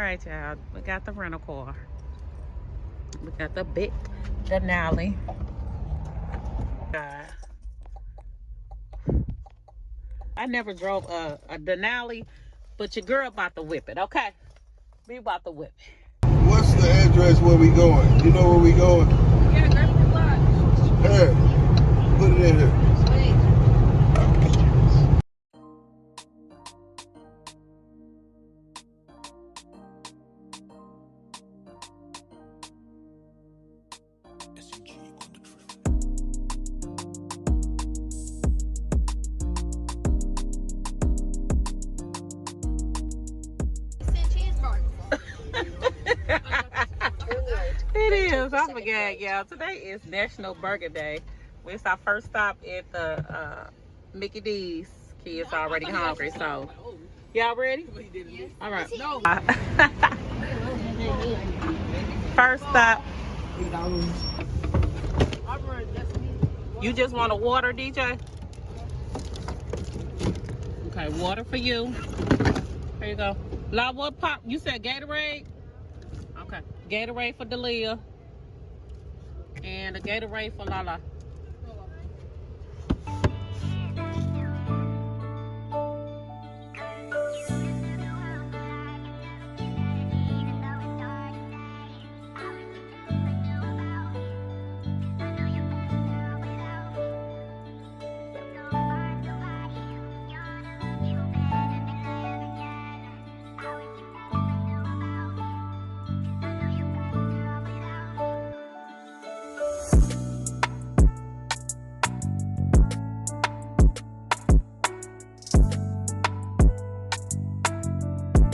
right, y'all. We got the rental car. We got the big Denali. I never drove a Denali, but your girl about to whip it, okay? We about to whip it. What's the address where we going? You know where we going? Yeah, Gurnee Lodge. Here. Put it in here. It is. I forgot, y'all. Today is National Burger Day. It's our first stop at the Mickey D's. Kids already hungry, so y'all ready? Yes. All right. No. First stop. You just want a water, DJ? Okay, water for you. Here you go. La, what pop? You said Gatorade? Okay. Gatorade for Delia. And a Gatorade for Lala.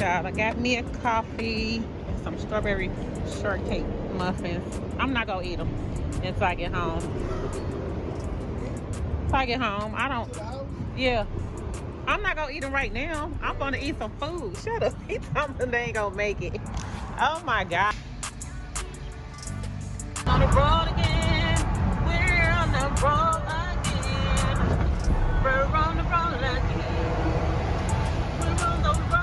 I got me a coffee and some strawberry shortcake muffins. I'm not gonna eat them until I get home. Yeah. I'm not gonna eat them right now. I'm gonna eat some food. Shut up. He told me they ain't gonna make it. Oh my God. On the road again. We're on the road again. We're on the road again. We're on the road.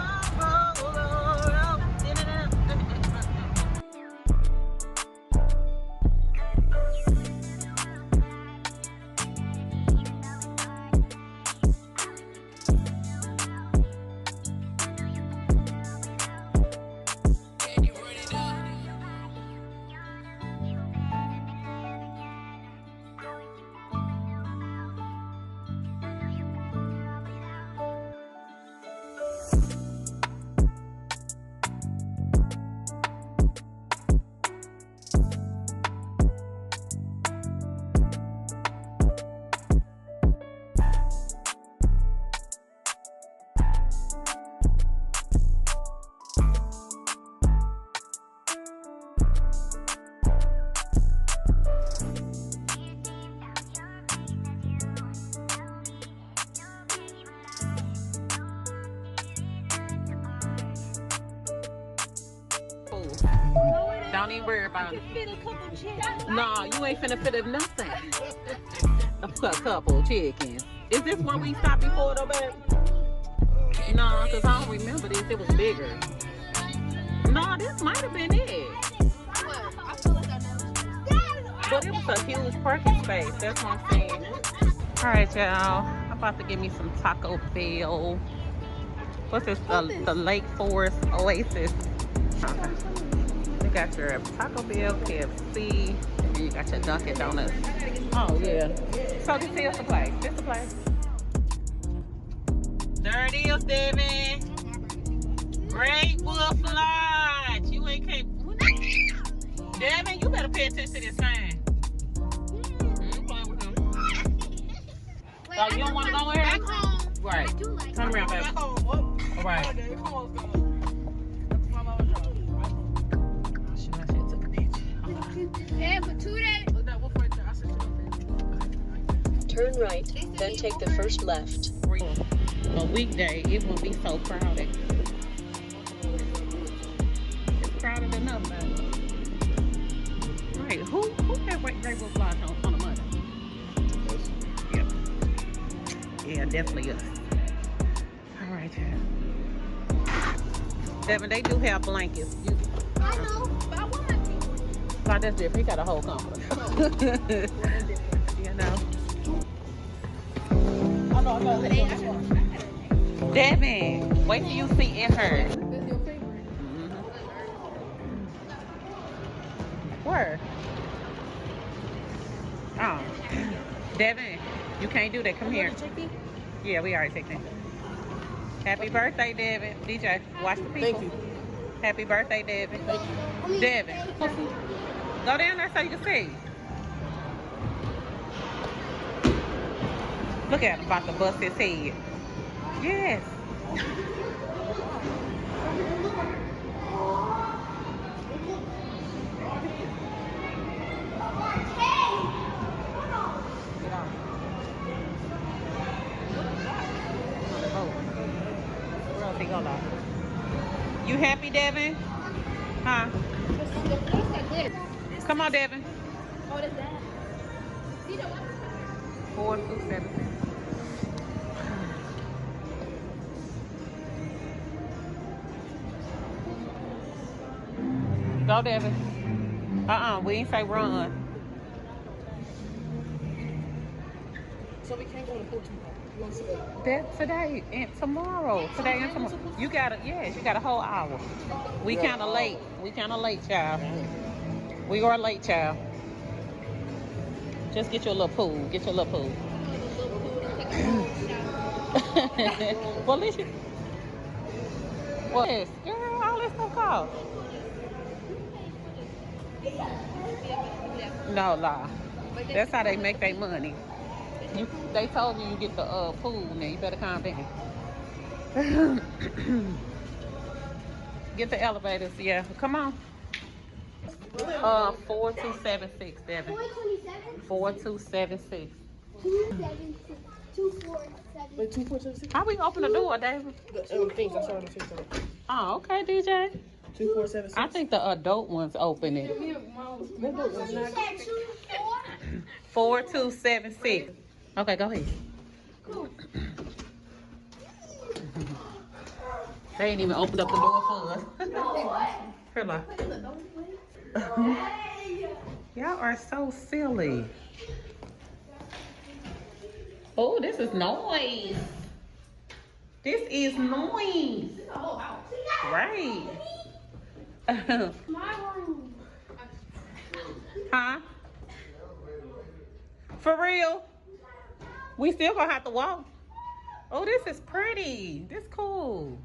Don't even worry about it. No, you ain't finna fit nothing. A couple chickens. Is this where we stopped before though, babe? No, because I don't remember this. It was bigger. No, this might have been it. But it was a huge parking space. That's what I'm saying. All right, y'all. I'm about to get me some Taco Bell. What's this? The Lake Forest Oasis. Okay. You got your Taco Bell, KFC, and you got your Dunkin' Donuts. Oh, yeah. So this is the place. This the place. There it is, Devin. Great Wolf Lodge. You ain't can't. Devin, you better pay attention to this sign. I'm playing with him. So you don't want to go in here? Right. Turn around, baby. All right. Turn right, then take the first left. A weekday, it won't be so crowded. It's crowded enough, man. Right, who had Rainbow Lodge on a Monday? Yep. Yeah, definitely us. All right, yeah. Devin, they do have blankets. I know, but I want my pink one. Oh, that's different. He got a whole comforter. You know. Devin, wait till you see it hurt. That's your favorite. Where? Oh. Devin, you can't do that. Come here. Yeah, we already taken it. Happy birthday, Devin. DJ, watch the people. Thank you. Happy birthday, Devin. Thank you. Devin, go down there so you can see. Look at him about to bust his head. Yes. Where else he gonna? You happy, Devin? Huh? Come on, Devin. Oh, that's that. See the one? 4, 2, 7, 6. Go, Devin. We ain't say run. So we can't go to 14. You want to see That's today and tomorrow. Today and tomorrow. You got yes, you got a whole hour. We kind of late. We kind of late, child. We are late, child. Just get your little pool. Get your little pool. Well, at least you. What is? Girl, all this stuff cost. No lie. That's how they make their money. They told you get the pool now. You better calm down. Get the elevators. Yeah, come on. 4276, Devin. 427? 4276. 276. 247. Wait, 2476? How we open the door, David? The things I saw on the TikTok. Oh, okay, DJ. 2476. I think the adult ones open it. 4276. Okay, go ahead. They ain't even opened up the door for us. Here, look. Y'all are so silly. Oh, this is noise. This is noise. Right. My room. Huh? For real? We still gonna have to walk. Oh, this is pretty. This cool.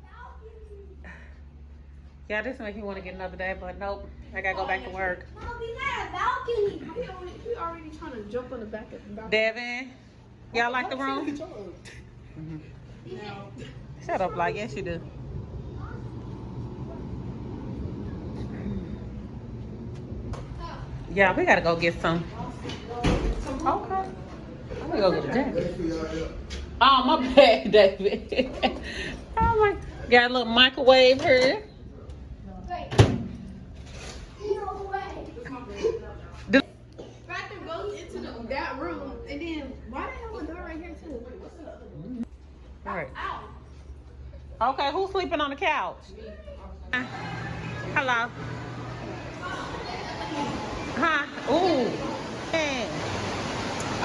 Yeah, this makes me want to get another day, but nope. I gotta go back to work. Mom, we got a balcony. We already trying to jump on the back of the balcony. Devin, y'all like the room? Shut up, like yes you do. Yeah, we gotta go get some. Okay. I'm gonna go get a jacket. Oh, my bad, David. Oh my, got a little microwave here. No way. Bathroom goes into that room, and then why the hell a door right here too? All right. Okay, who's sleeping on the couch? Hello. Huh? Ooh. Yeah.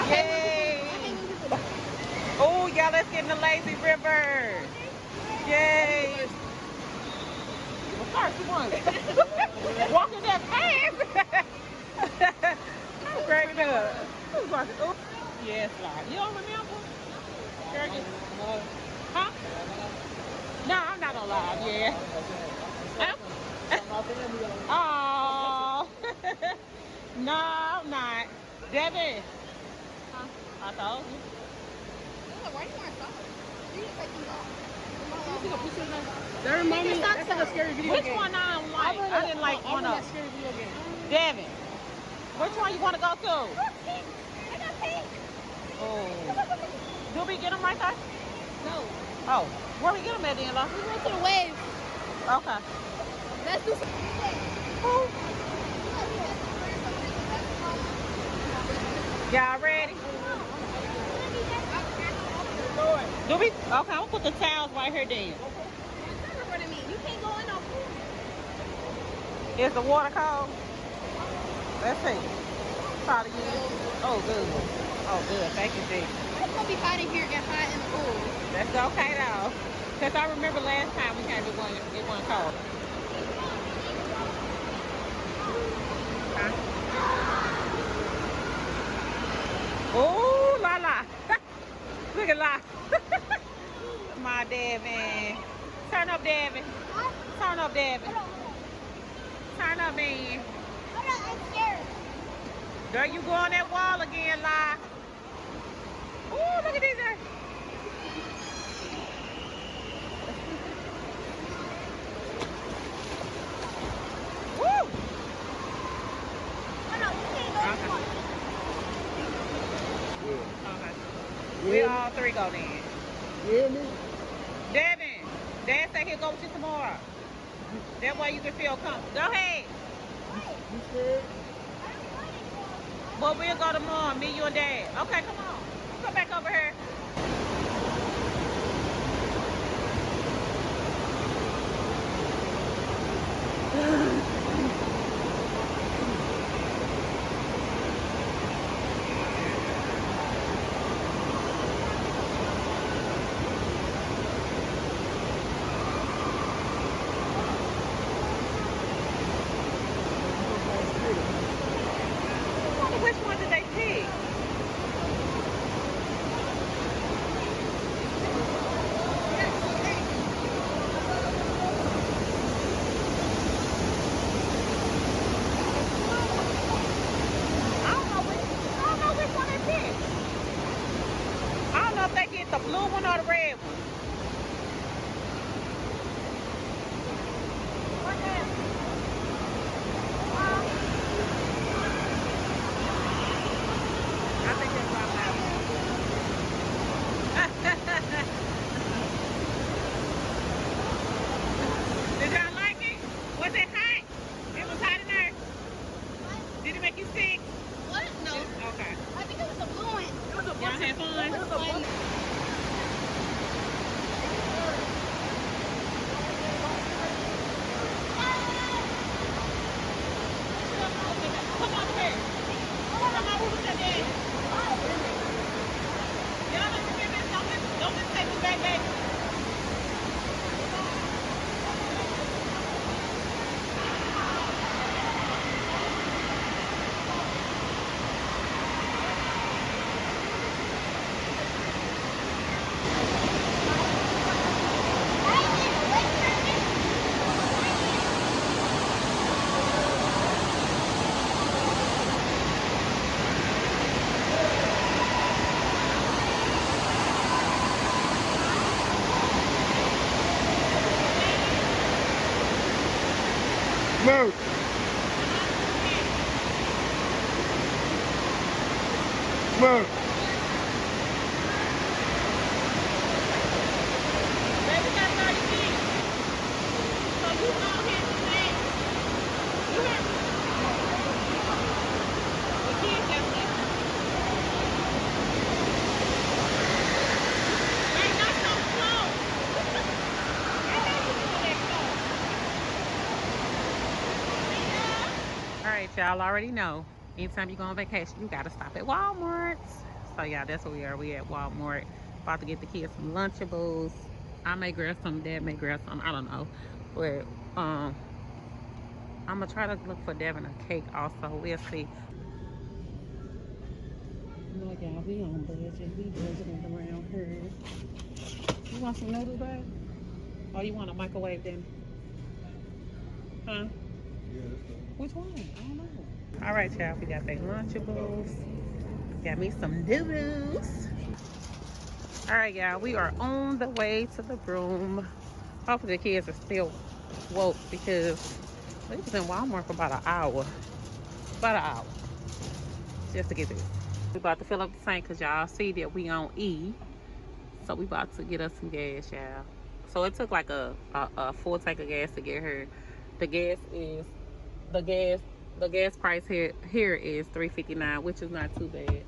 Yay. Oh, y'all, let's get in the lazy river. Yay. Well, first one. Walking that fast. I'm cracking up. Who's walking? Oh. Yes, Lord. You don't remember? Huh? No, I'm not gonna lie. Yeah. Oh. No, I'm not. Devin. Huh? I told you. Why do you want to stop? You just take these off. That reminds me, that's like a scary video Which game. one I don't like? I didn't like one of that them. scary video game. Devin, which one you want to go to? I got pink. Oh. Do we get them right there? No. Oh. Where we get them at, D'Angelo? We went to the wave. Okay. Let's do some. Y'all ready? Do we? Okay, I'm gonna put the towels right here then. You can't go in no Is the water cold? Let's see. Try to use. Oh, good. Oh, good. Thank you, G. It's gonna be hot in here and hot in the pool. That's okay though. Cause I remember last time we came, it wasn't cold. Huh? Oh, la la. Look at La. My Devin. Turn up, Devin. Turn up, Devin. Turn up, man. I'm scared. There you go on that wall again, La. Oh, look at these guys. Woo! Okay. We all three go then. Really? Devin, Dad said he'll go with you tomorrow. That way you can feel comfortable. Go ahead. You scared? Well, we'll go tomorrow, me, you, and Dad. Okay, come on. Come back over here. I wonder which one did they pick? I don't know which one they picked. I don't know if they get the blue one or the red one. I think that's about that one. Did y'all like it? Was it hot? It was hot in there? Did it make you sick? What? No. Okay. I think it was a blue one. It was a Y'all had fun? It was fun. Come on here. Come on, who was that there? Y'all don't remember this? Don't just take me back, baby. Smoke. Smoke. Baby got 30 minutes. So you go ahead and relax. You heard me? The kids got left. Wait, not so slow. I know you doing that slow. All right, y'all already know. Anytime you go on vacation, you gotta stop at Walmart. So yeah, that's where we are. We at Walmart. About to get the kids some Lunchables. I may grab some, Dad may grab some, I don't know. But I'm gonna try to look for Devin a cake also. We'll see. Look, y'all, we on budget. We budgeting around here. You want some noodles, babe? Or you want a microwave then? Huh? Yeah, that's fine. Which one? I don't know. All right, y'all, we got the Lunchables. Got me some noodles. All right, y'all, we are on the way to the room. Hopefully the kids are still woke because we was in Walmart for about an hour. About an hour. Just to get this. We about to fill up the tank because y'all see that we on E. So we about to get us some gas, y'all. So it took like a full tank of gas to get her. The gas is the gas price here is $3.59, which is not too bad.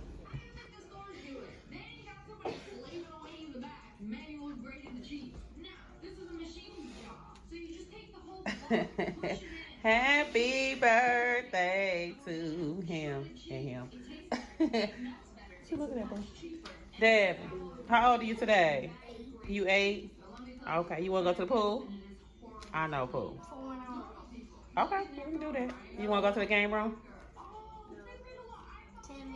Happy birthday to him and him. See, look at that, bro. Devin, how old are you today? You 8? Okay, you want to go to the pool? I know pool. Okay, we can do that. You want to go to the game room? 10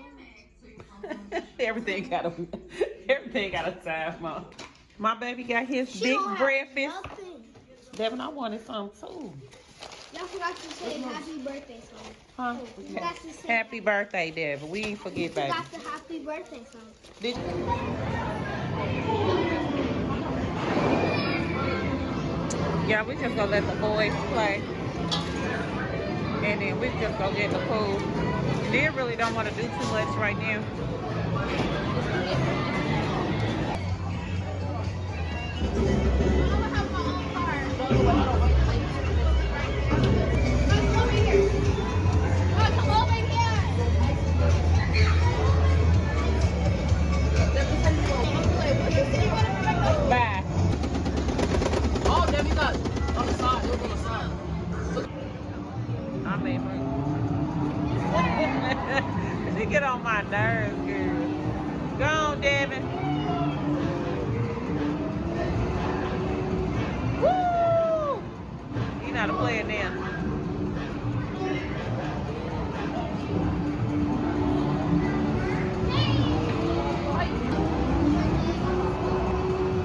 everything got a time, Mom. My baby got his big breakfast. Devin, I wanted some too. Y'all forgot to say happy birthday song. Huh? You got to say Happy birthday, Devin. We ain't forget, baby. You got the happy birthday song. Did you? Yeah, we just gonna let the boys play. And then we just go get in the pool. They really don't want to do too much right now. Bye. Oh, Devin, got on the side. Look on the side. I mean, she get on my nerves, girl. Go on, Devin. Woo! You know how to play it now.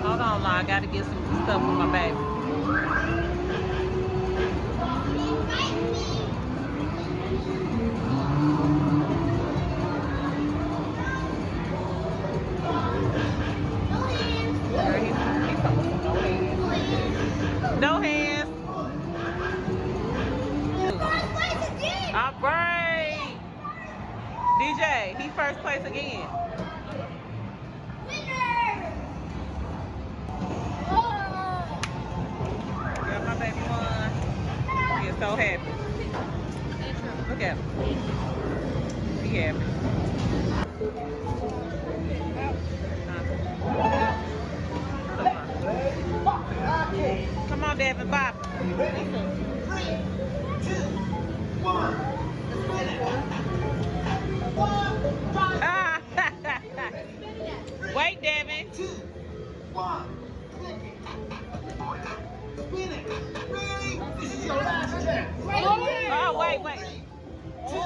Hold on, I gotta get some stuff for my baby. No hands. All right. DJ, he first place again. Yeah, my baby won. He is so happy. Look at him. He happy. Come on, Devin, bop. 3, 2, 1. Ah. Wait, Devin. 2, 1. Spin it. Really? This is your last chance. Oh, wait. 2,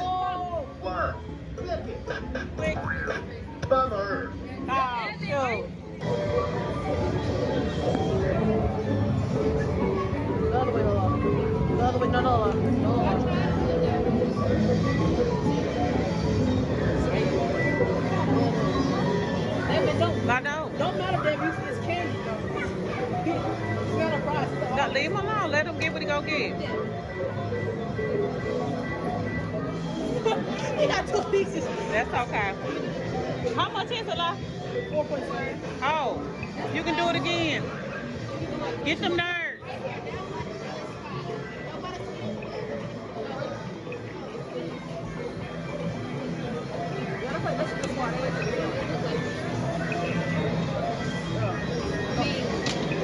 1. Flip it. Bummer. Oh, shoot. The other way, Lola. The other way, no, Lola. No, Lola. Devin, don't matter, Devin. It's candy, though. It's not a prize. No, leave him alone. Let him get what he gonna get. He got 2 pieces. That's okay. How much is it, love? 4.7. Oh, you can do it again. Get them nerds.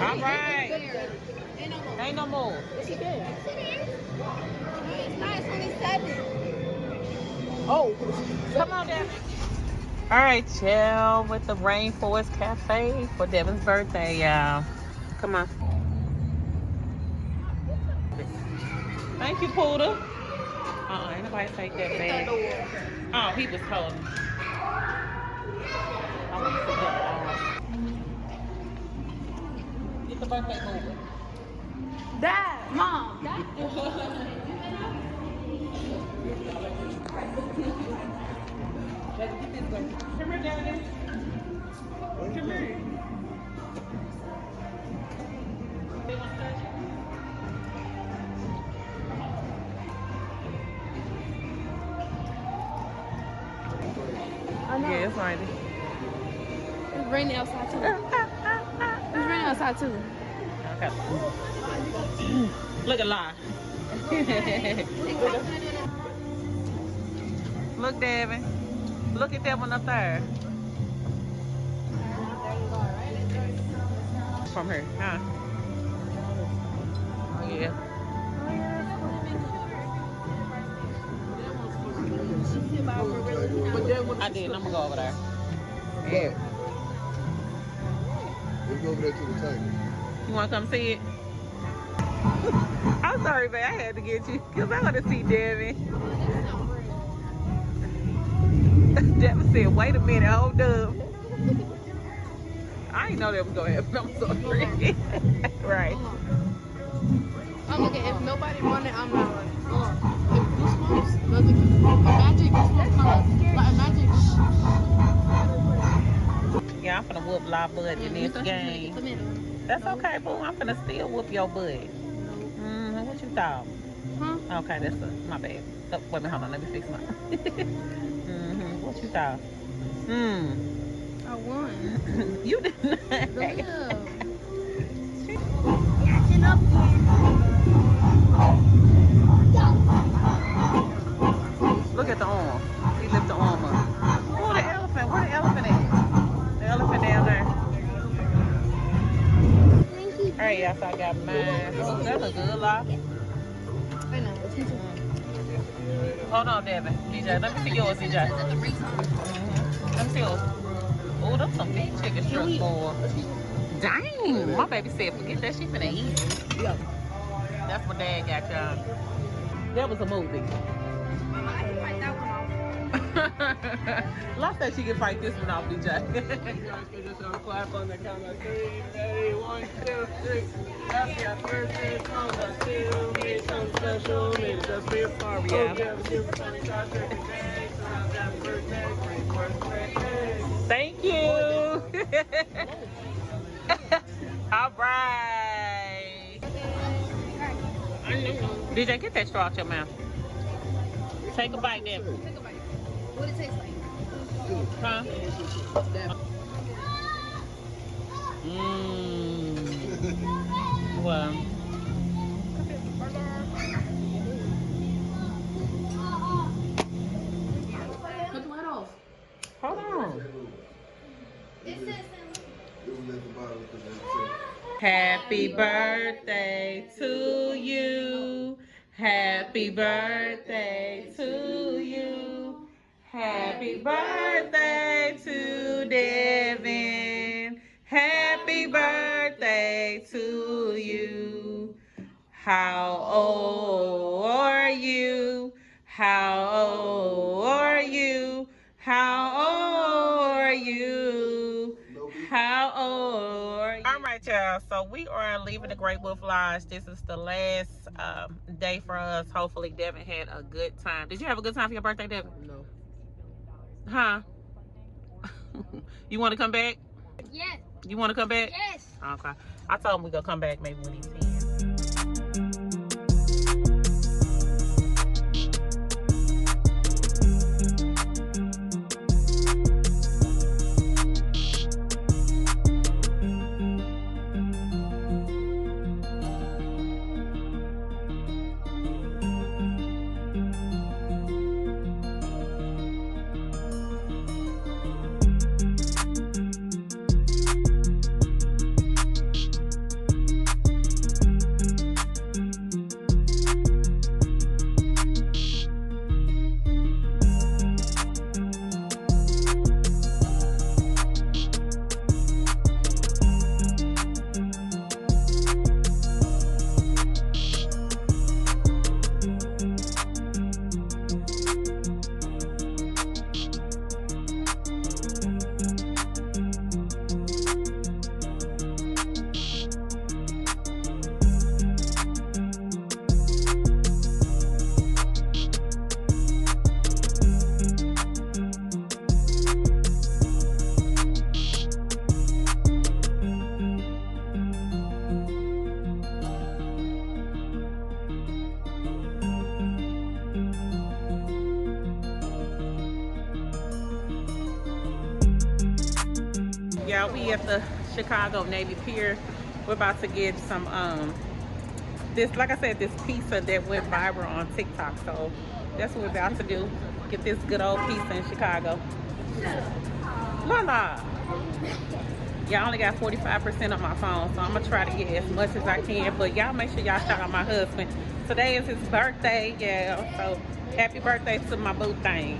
All right. Ain't no more. Yes, he can. It's not, it's only 7. Oh. Come on, Devin. All right, chill with the Rainforest Cafe for Devin's birthday, y'all. Come on. Thank you, Poodle. Ain't nobody take that bag. Oh, he was holding. I want to sit down. Get the birthday moving. Dad, Mom. Let's get this way. Come here, Devin. Come here. They want to touch it? I know. Yeah, it's raining. It's raining outside too. It's raining outside too. Okay. Look at La. Look, Devin. Look at that one up there. From her, huh? Oh, yeah. I did. I'm gonna go over there. Look. Let's go over there to the table. You wanna come see it? I'm sorry, babe. I had to get you because I want to see Devin. Devin said, "Wait a minute, hold up." I didn't know that was gonna happen. I'm sorry. Right. I'm looking. If nobody wanted, I'm not running. If Goosebumps doesn't, imagine Goosebumps comes. Imagine. Yeah, I'm finna whoop La Bud in this game. That's okay, boo. I'm finna still whoop your butt. What you thought? Huh? Okay, that's my bad. Oh, wait a minute, hold on. Let me fix mine. What you thought? I won. You did not. Catching up Look at the arm. He lift the arm up. Oh, the elephant. Where the elephant at? The elephant down there. Alright, y'all, so I got mine. Oh, that looks good, La. I know. Hold on, Devin. DJ, let me see yours, DJ. Let me see yours. Oh, those some big chicken strips, boy. Dang, my baby said, forget that, she finna eat. Yeah. That's what Dad got y'all. That was a movie. I can fight that one off. Lost that she can fight this one off, DJ. You guys can just clap on the count of 3. Ready? 1, 2, 3. Happy birthday, Mama, to me. Something special, made it just for your party. Yeah. Hope you have a super sunny shot every day. So happy birthday, Rainforest birthday. Thank you. All right. DJ, get that straw out your mouth. Take a bite, then. Take a bite. What it tastes like? Huh? Well. Cut the light off. Hold on. Happy birthday to you. Happy birthday to you. Happy birthday to Devin. Happy birthday to you. How old are you? How old are you? How old are you? How old are you? All right, y'all. So we are leaving the Great Wolf Lodge. This is the last day for us. Hopefully, Devin had a good time. Did you have a good time for your birthday, Devin? No. Huh? You want to come back? Yes. You want to come back? Yes. Okay. I told him we gonna come back maybe when he's 10. Yeah, we at the Chicago Navy Pier. We're about to get some this, like I said, this pizza that went viral on TikTok. So that's what we're about to do. Get this good old pizza in Chicago. Lala. Y'all only got 45% on my phone, so I'm gonna try to get as much as I can. But y'all make sure y'all shout out my husband. Today is his birthday, yeah. So happy birthday to my boo thing.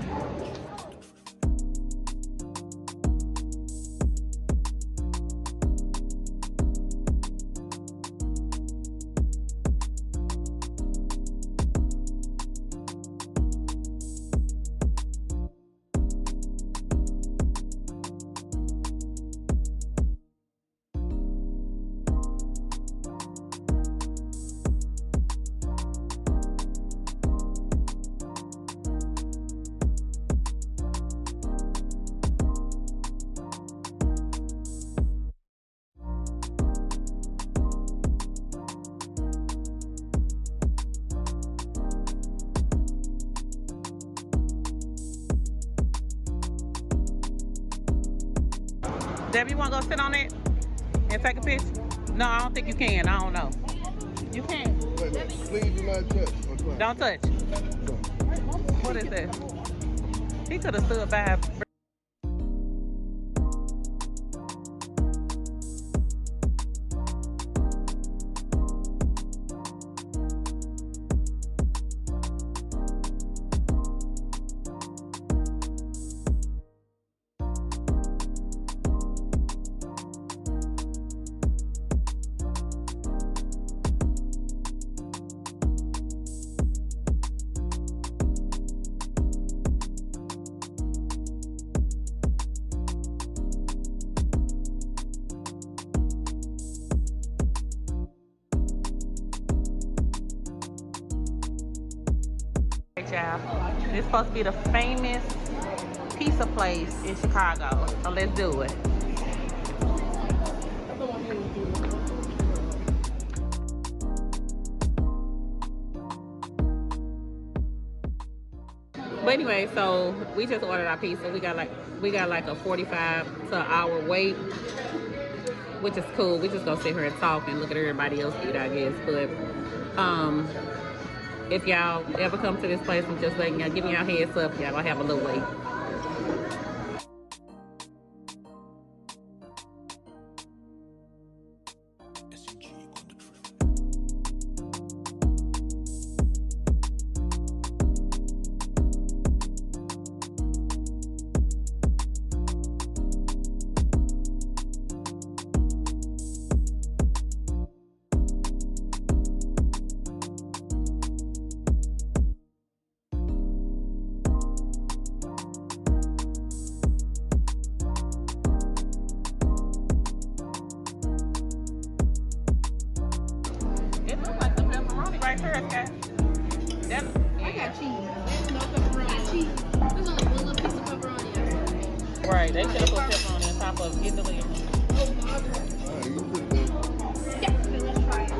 Debbie, you want to go sit on it and take a picture? No, I don't think you can. I don't know. You can't. Please do not touch. Don't touch. What is that? He could have stood by. Y'all, this is supposed to be the famous pizza place in Chicago, so let's do it. But anyway, so we just ordered our pizza. We got like a 45 to an hour wait, which is cool. We just gonna sit here and talk and look at everybody else eat, I guess. But if y'all ever come to this place, I'm just letting y'all, giving y'all heads up, y'all gonna have a little wait. Right here, okay. I got cheese. There's no pepperoni. Cheese. There's only one little piece of pepperoni. Right, they should have put pepperoni on top of Italy. Oh, God. Yeah, let's try it.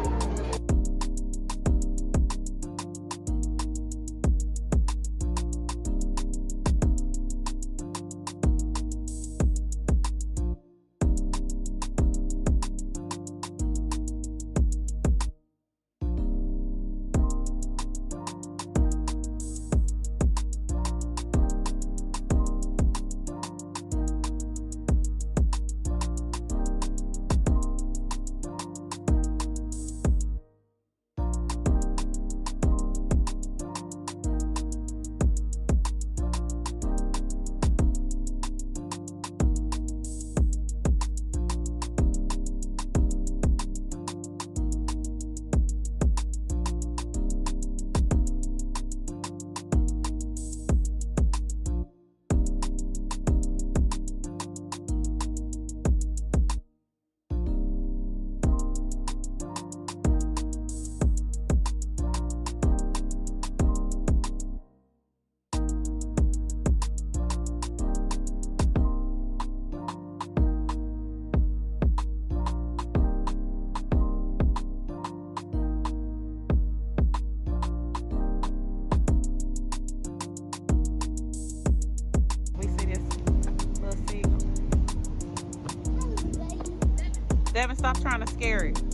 Devin, stop trying to scare it.